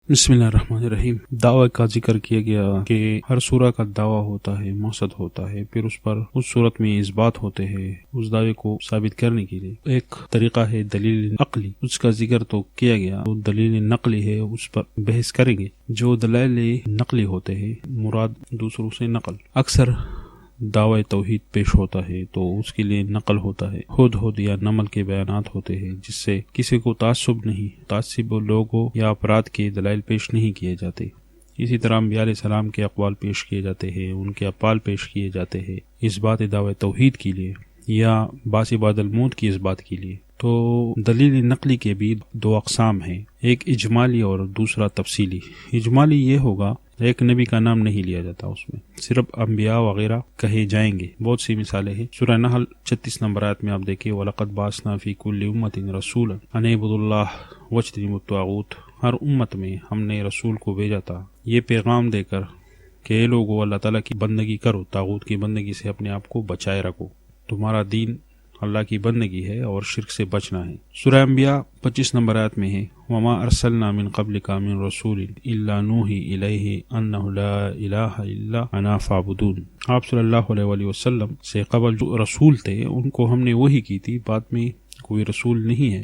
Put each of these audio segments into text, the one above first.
بسم اللہ الرحمن الرحیم۔ دعوی کا ذکر کیا گیا کہ ہر سورہ کا دعویٰ ہوتا ہے، مقصد ہوتا ہے، پھر اس پر اس صورت میں اثبات ہوتے ہیں اس دعوے کو ثابت کرنے کے لیے۔ ایک طریقہ ہے دلیل عقلی، اس کا ذکر تو کیا گیا۔ وہ دلیل نقلی ہے، اس پر بحث کریں گے۔ جو دلائل نقلی ہوتے ہیں مراد دوسروں سے نقل۔ اکثر دعوی توحید پیش ہوتا ہے تو اس کے لیے نقل ہوتا ہے، خود یا نمل کے بیانات ہوتے ہیں، جس سے کسی کو تعصب لوگوں یا افراد کے دلائل پیش نہیں کیے جاتے۔ اسی طرح انبیاء علیہ السلام کے اقوال پیش کیے جاتے ہیں، ان کے افعال پیش کیے جاتے ہیں اس بات دعوی توحید کے لیے یا باعث بعد الموت کی اس بات کے لیے۔ تو دلیل نقلی کے بھی دو اقسام ہیں، ایک اجمالی اور دوسرا تفصیلی۔ اجمالی یہ ہوگا ایک نبی کا نام نہیں لیا جاتا، اس میں صرف انبیاء وغیرہ کہے جائیں گے۔ بہت سی مثالیں ہیں۔ سورہ نحل 36 نمبر آیت میں آپ دیکھیں، وَلَقَدْ بَعَثْنَا فِي كُلِّ أُمَّةٍ رَسُولًا أَنِ اعْبُدُوا اللَّهَ وَاجْتَنِبُوا الطَّاغُوتَ۔ ہر امت میں ہم نے رسول کو بھیجا تھا یہ پیغام دے کر کہ اے لوگو اللہ تعالیٰ کی بندگی کرو، طاغوت کی بندگی سے اپنے آپ کو بچائے رکھو۔ تمہارا دین اللہ کی بندگی ہے اور شرک سے بچنا ہے۔ سورہ انبیاء 25 نمبر آیت میں ہے، وَمَا أَرْسَلْنَا مِن قَبْلِكَ مِن رَسُولٍ إِلَّا نُوحِي إِلَيْهِ أَنَّهُ لَا إِلَٰهَ إِلَّا أَنَا فَاعْبُدُونِ۔ آپ صلی اللہ علیہ وسلم سے قبل جو رسول تھے ان کو ہم نے وحی کی تھی، بعد میں کوئی رسول نہیں ہے۔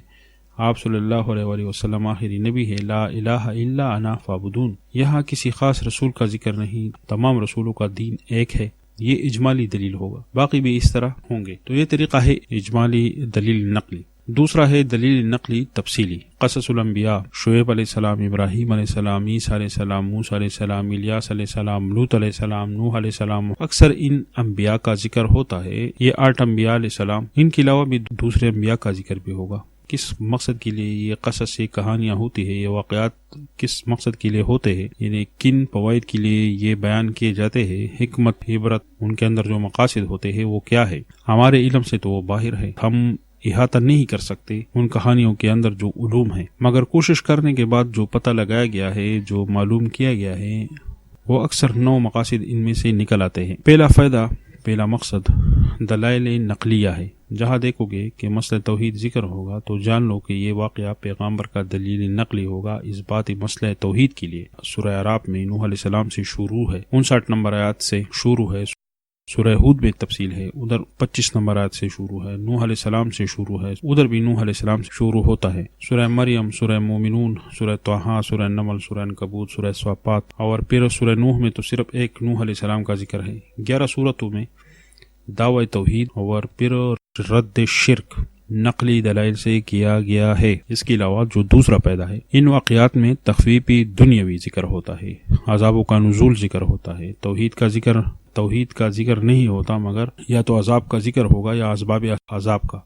آپ صلی اللہ علیہ وسلم آخری نبی ہے۔ لا الہ الا انا فاعبدون، یہاں کسی خاص رسول کا ذکر نہیں، تمام رسولوں کا دین ایک ہے۔ یہ اجمالی دلیل ہوگا، باقی بھی اس طرح ہوں گے۔ تو یہ طریقہ ہے اجمالی دلیل نقلی۔ دوسرا ہے دلیل نقلی تفصیلی۔ قصص الانبیاء، شعیب علیہ السلام، ابراہیم علیہ السلام، عیسیٰ علیہ السلام، موسیٰ علیہ السلام، الیاس علیہ السلام، لوط علیہ السلام، نوح علیہ السلام، اکثر ان انبیاء کا ذکر ہوتا ہے۔ یہ 8 انبیاء علیہ السلام، ان کے علاوہ بھی دوسرے انبیاء کا ذکر بھی ہوگا۔ کس مقصد کے لیے یہ قصص سے کہانیاں ہوتی ہے، یہ واقعات کس مقصد کے لیے ہوتے ہیں، یعنی کن فوائد کے لیے یہ بیان کیے جاتے ہیں، حکمت، عبرت، ان کے اندر جو مقاصد ہوتے ہیں وہ کیا ہے، ہمارے علم سے تو وہ باہر ہے، ہم احاطہ نہیں کر سکتے ان کہانیوں کے اندر جو علوم ہے، مگر کوشش کرنے کے بعد جو پتہ لگایا گیا ہے، جو معلوم کیا گیا ہے، وہ اکثر 9 مقاصد ان میں سے نکل آتے ہیں۔ پہلا مقصد دلائل نقلیہ ہے۔ جہاں دیکھو گے کہ مسئلہ توحید ذکر ہوگا تو جان لو کہ یہ واقعہ پیغامبر کا دلیل نقلی ہوگا اس بات مسئلہ توحید کے لیے۔ سورہ اعراف میں نوح علیہ السلام سے شروع ہے، 59 نمبر آیات سے شروع ہے۔ سورہ ہود میں تفصیل ہے، ادھر 25 نمبر آیت سے شروع ہے۔ نوح علیہ السلام سے شروع ہے، ادھر بھی نوح علیہ السلام سے شروع ہوتا ہے۔ سورہ مریم، سورہ مومنون، سورہ طٰہٰ، سورہ نمل، سورہ عنکبوت، سورہ صافات، اور پھر سورہ نوح میں تو صرف ایک نوح علیہ السلام کا ذکر ہے۔ 11 سورتوں میں دعوی توحید اور پھر رد شرک نقلی دلائل سے کیا گیا ہے۔ اس کے علاوہ جو دوسرا پیدا ہے، ان واقعات میں تخفیفی دنیاوی ذکر ہوتا ہے، عذابوں کا نزول ذکر ہوتا ہے، توحید کا ذکر نہیں ہوتا، مگر یا تو عذاب کا ذکر ہوگا یا اسباب عذاب کا۔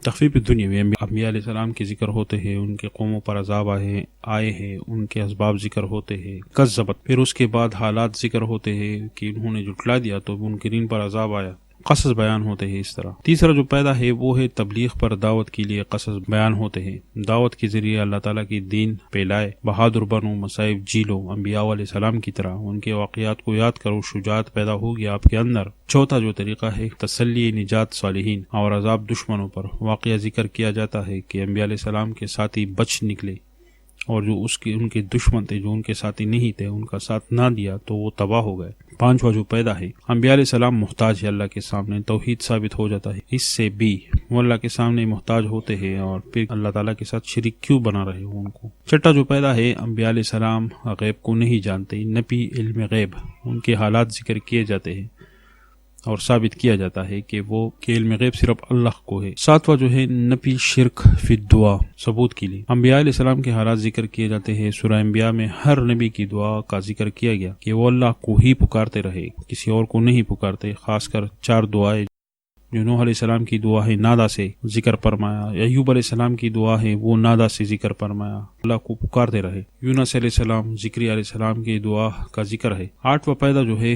تخفیف دنیاوی، انبیاء علیہ السلام کے ذکر ہوتے ہیں، ان کے قوموں پر عذاب آئے ہیں، ان کے اسباب ذکر ہوتے ہیں، کذبت، پھر اس کے بعد حالات ذکر ہوتے ہیں کہ انہوں نے جھٹلا دیا تو منکرین پر عذاب آیا، قصص بیان ہوتے ہیں اس طرح۔ تیسرا جو پیدا ہے وہ ہے تبلیغ پر دعوت کے لیے قصص بیان ہوتے ہیں، دعوت کے ذریعے اللہ تعالیٰ کی دین پھیلائے، بہادر بنو، مصائب جھیلو، انبیاء علیہ السلام کی طرح ان کے واقعات کو یاد کرو، شجاعت پیدا ہوگی آپ کے اندر۔ چوتھا جو طریقہ ہے تسلی نجات صالحین اور عذاب دشمنوں پر، واقعہ ذکر کیا جاتا ہے کہ انبیاء علیہ السلام کے ساتھی بچ نکلے اور جو ان کے دشمن تھے، جو ان کے ساتھی نہیں تھے، ان کا ساتھ نہ دیا تو وہ تباہ ہو گئے۔ پانچواں جو پیدا ہے، انبیاء علیہ السلام محتاج ہے اللہ کے سامنے، توحید ثابت ہو جاتا ہے اس سے بھی، وہ اللہ کے سامنے محتاج ہوتے ہیں اور پھر اللہ تعالیٰ کے ساتھ شریک کیوں بنا رہے ہو ان کو۔ چھٹا جو پیدا ہے، انبیاء علیہ السلام غیب کو نہیں جانتے، نفی علم غیب، ان کے حالات ذکر کیے جاتے ہیں اور ثابت کیا جاتا ہے کہ وہ کہ علم غیب صرف اللہ کو ہے۔ ساتواں جو ہے نفی شرک فی الدعا، ثبوت کے لیے انبیاء علیہ السلام کے حالات ذکر کیے جاتے ہیں۔ سورہ انبیاء میں ہر نبی کی دعا کا ذکر کیا گیا کہ وہ اللہ کو ہی پکارتے رہے، کسی اور کو نہیں پکارتے، خاص کر 4 دعائیں جو نوح علیہ السلام کی دعا ہے نادا سے ذکر فرمایا، ایوب علیہ السلام کی دعا ہے وہ نادا سے ذکر فرمایا، اللہ کو پکارتے رہے۔ یونس علیہ السلام، زکریا علیہ السلام کی دعا کا ذکر ہے۔ 8واں پیدا جو ہے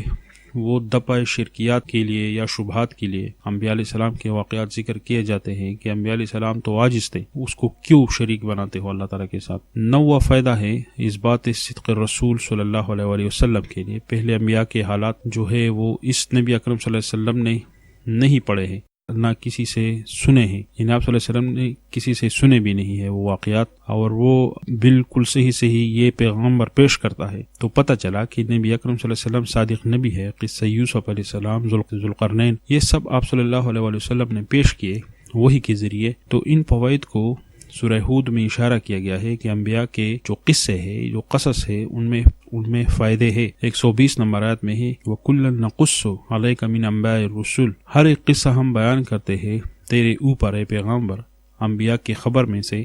وہ دفع شرکیات کے لیے یا شبہات کے لیے انبیاء علیہ السلام کے واقعات ذکر کیے جاتے ہیں کہ انبیاء علیہ السلام تو عاجز تھے، اس کو کیوں شریک بناتے ہو اللہ تعالیٰ کے ساتھ۔ 9واں فائدہ ہے اس بات صدق رسول صلی اللہ علیہ وسلم کے لیے، پہلے انبیاء کے حالات جو ہے وہ اس نبی اکرم صلی اللہ علیہ وسلم نے نہیں پڑھے ہیں، نہ کسی سے سنے ہیں، یعنی آپ صلی اللہ علیہ وسلم نے کسی سے سنے بھی نہیں ہے وہ واقعات، اور وہ بالکل صحیح یہ پیغمبر پیش کرتا ہے، تو پتہ چلا کہ نبی اکرم صلی اللہ علیہ وسلم صادق نبی ہے۔ قصہ یوسف علیہ السلام، ذوالقرنین، یہ سب آپ صلی اللہ علیہ وسلم نے پیش کیے وحی کے ذریعے۔ تو ان فوائد کو سورہ ہود میں اشارہ کیا گیا ہے کہ انبیاء کے جو قصے ہیں، جو قصص ہے، ان میں فائدے ہیں۔ 120 نمبر آیت میں ہے وَكُلًّا نَقُصُّ عَلَيْكَ مِنْ أَنْبَاءِ الرُّسُلِ، ہر ایک قصہ ہم بیان کرتے ہیں تیرے اوپر اے پیغمبر، انبیاء کی خبر میں سے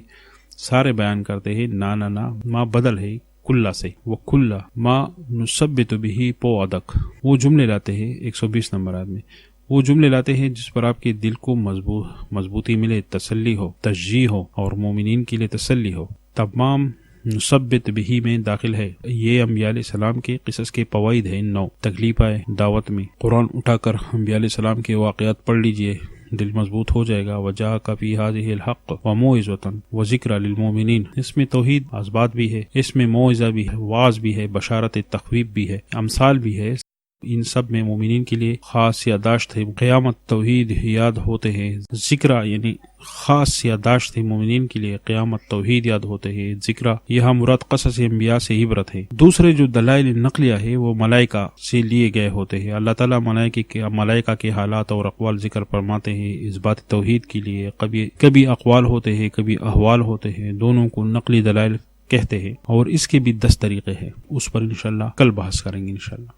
سارے بیان کرتے ہیں، نا ما بدل ہے کلّا سے، وَكُلّا ما نُثَبِّتُ بِهِ فُؤَادَكَ، وہ جملے لاتے ہیں 120 نمبر آیت میں، وہ جملے لاتے ہیں جس پر آپ کے دل کو مضبوطی ملے، تسلی ہو، تشجیع ہو، اور مومنین کے لیے تسلی ہو۔ تمام نثبت بہی میں داخل ہے۔ یہ انبیاء علیہ السلام کے قصص کے فوائد ہیں۔ 9 تکلیف آئے دعوت میں، قرآن اٹھا کر انبیاء علیہ السلام کے واقعات پڑھ لیجئے، دل مضبوط ہو جائے گا۔ وَجَاءَكَ فِي هَٰذِهِ الْحَقُّ وَمَوْعِظَةٌ وَذِكْرَىٰ لِلْمُؤْمِنِينَ، اس میں توحید اثبات بھی ہے، اس میں موعظہ بھی ہے، واعظ بھی ہے، بشارت تخویف بھی ہے، امثال بھی ہے۔ ان سب میں مومنین کے لیے خاص یادداشت ہے، قیامت توحید یاد ہوتے ہیں، ذکرہ یعنی خاص یادداشت ہے مومنین کے لیے، قیامت توحید یاد ہوتے ہیں، ذکرہ یہاں مراد قصص انبیاء سے عبرت ہے۔ دوسرے جو دلائل نقلیہ ہے وہ ملائکہ سے لیے گئے ہوتے ہیں، اللہ تعالیٰ ملائکہ کے حالات اور اقوال ذکر فرماتے ہیں اس بات توحید کے لیے، کبھی اقوال ہوتے ہیں، کبھی احوال ہوتے ہیں، دونوں کو نقلی دلائل کہتے ہیں، اور اس کے بھی 10 طریقے ہیں، اس پر انشاءاللہ کل بحث کریں گے انشاءاللہ۔